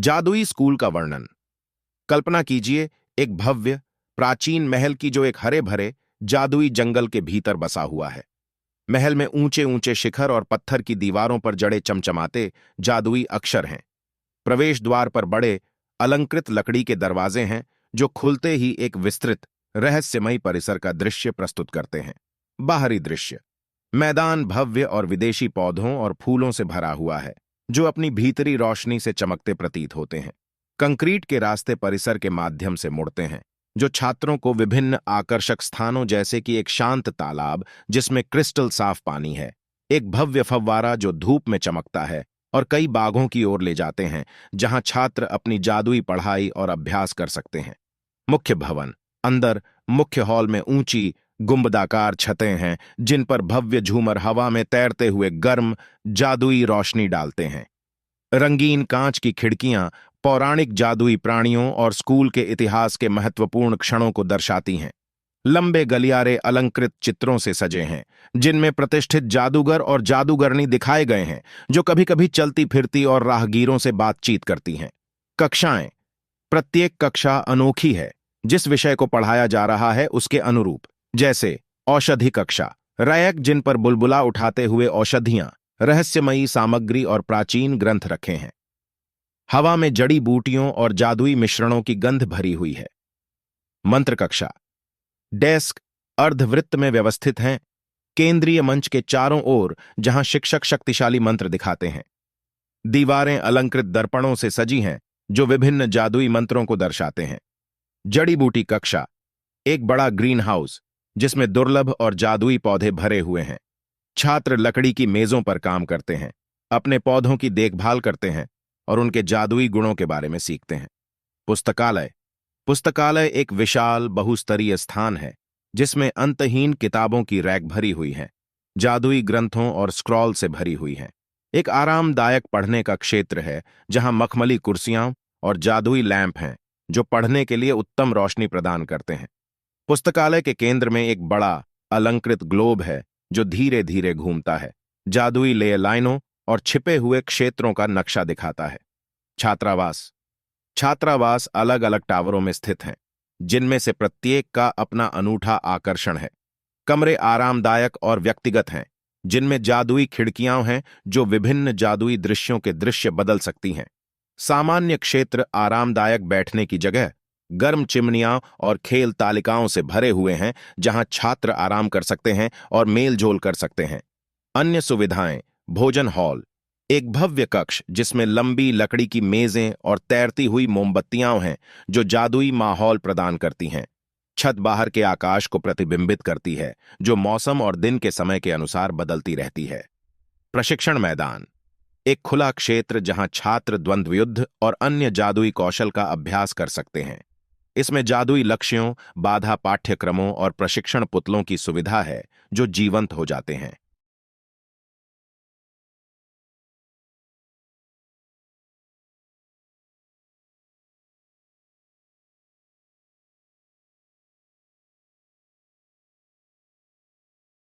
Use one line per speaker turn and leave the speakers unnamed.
जादुई स्कूल का वर्णन। कल्पना कीजिए एक भव्य प्राचीन महल की जो एक हरे भरे जादुई जंगल के भीतर बसा हुआ है। महल में ऊंचे ऊंचे शिखर और पत्थर की दीवारों पर जड़े चमचमाते जादुई अक्षर हैं। प्रवेश द्वार पर बड़े अलंकृत लकड़ी के दरवाजे हैं जो खुलते ही एक विस्तृत रहस्यमयी परिसर का दृश्य प्रस्तुत करते हैं। बाहरी दृश्य। मैदान भव्य और विदेशी पौधों और फूलों से भरा हुआ है जो अपनी भीतरी रोशनी से चमकते प्रतीत होते हैं। कंक्रीट के रास्ते परिसर के माध्यम से मुड़ते हैं जो छात्रों को विभिन्न आकर्षक स्थानों जैसे कि एक शांत तालाब जिसमें क्रिस्टल साफ पानी है, एक भव्य फव्वारा जो धूप में चमकता है और कई बागों की ओर ले जाते हैं जहां छात्र अपनी जादुई पढ़ाई और अभ्यास कर सकते हैं। मुख्य भवन। अंदर मुख्य हॉल में ऊंची गुंबदाकार छतें हैं जिन पर भव्य झूमर हवा में तैरते हुए गर्म जादुई रोशनी डालते हैं। रंगीन कांच की खिड़कियां पौराणिक जादुई प्राणियों और स्कूल के इतिहास के महत्वपूर्ण क्षणों को दर्शाती हैं। लंबे गलियारे अलंकृत चित्रों से सजे हैं जिनमें प्रतिष्ठित जादूगर और जादूगरनी दिखाए गए हैं जो कभी-कभी चलती फिरती और राहगीरों से बातचीत करती हैं। कक्षाएं। प्रत्येक कक्षा अनोखी है जिस विषय को पढ़ाया जा रहा है उसके अनुरूप, जैसे औषधि कक्षा, रैक जिन पर बुलबुला उठाते हुए औषधियां, रहस्यमयी सामग्री और प्राचीन ग्रंथ रखे हैं। हवा में जड़ी बूटियों और जादुई मिश्रणों की गंध भरी हुई है। मंत्र कक्षा। डेस्क अर्धवृत्त में व्यवस्थित हैं केंद्रीय मंच के चारों ओर जहां शिक्षक शक्तिशाली मंत्र दिखाते हैं। दीवारें अलंकृत दर्पणों से सजी हैं जो विभिन्न जादुई मंत्रों को दर्शाते हैं। जड़ी बूटी कक्षा। एक बड़ा ग्रीन हाउस जिसमें दुर्लभ और जादुई पौधे भरे हुए हैं। छात्र लकड़ी की मेजों पर काम करते हैं, अपने पौधों की देखभाल करते हैं और उनके जादुई गुणों के बारे में सीखते हैं। पुस्तकालय। पुस्तकालय एक विशाल बहुस्तरीय स्थान है जिसमें अंतहीन किताबों की रैक भरी हुई है, जादुई ग्रंथों और स्क्रॉल से भरी हुई है। एक आरामदायक पढ़ने का क्षेत्र है जहां मखमली कुर्सियां और जादुई लैंप हैं जो पढ़ने के लिए उत्तम रोशनी प्रदान करते हैं। पुस्तकालय के केंद्र में एक बड़ा अलंकृत ग्लोब है जो धीरे धीरे घूमता है, जादुई लेयर लाइनों और छिपे हुए क्षेत्रों का नक्शा दिखाता है। छात्रावास। छात्रावास अलग अलग टावरों में स्थित हैं जिनमें से प्रत्येक का अपना अनूठा आकर्षण है। कमरे आरामदायक और व्यक्तिगत हैं जिनमें जादुई खिड़कियां हैं जो विभिन्न जादुई दृश्यों के दृश्य बदल सकती हैं। सामान्य क्षेत्र आरामदायक बैठने की जगह, गर्म चिमनियां और खेल तालिकाओं से भरे हुए हैं जहां छात्र आराम कर सकते हैं और मेलजोल कर सकते हैं। अन्य सुविधाएं। भोजन हॉल। एक भव्य कक्ष जिसमें लंबी लकड़ी की मेजें और तैरती हुई मोमबत्तियां हैं जो जादुई माहौल प्रदान करती हैं। छत बाहर के आकाश को प्रतिबिंबित करती है जो मौसम और दिन के समय के अनुसार बदलती रहती है। प्रशिक्षण मैदान। एक खुला क्षेत्र जहां छात्र द्वंद्व युद्ध और अन्य जादुई कौशल का अभ्यास कर सकते हैं। इसमें जादुई लक्ष्यों, बाधा पाठ्यक्रमों और प्रशिक्षण पुतलों की सुविधा है जो जीवंत हो जाते हैं।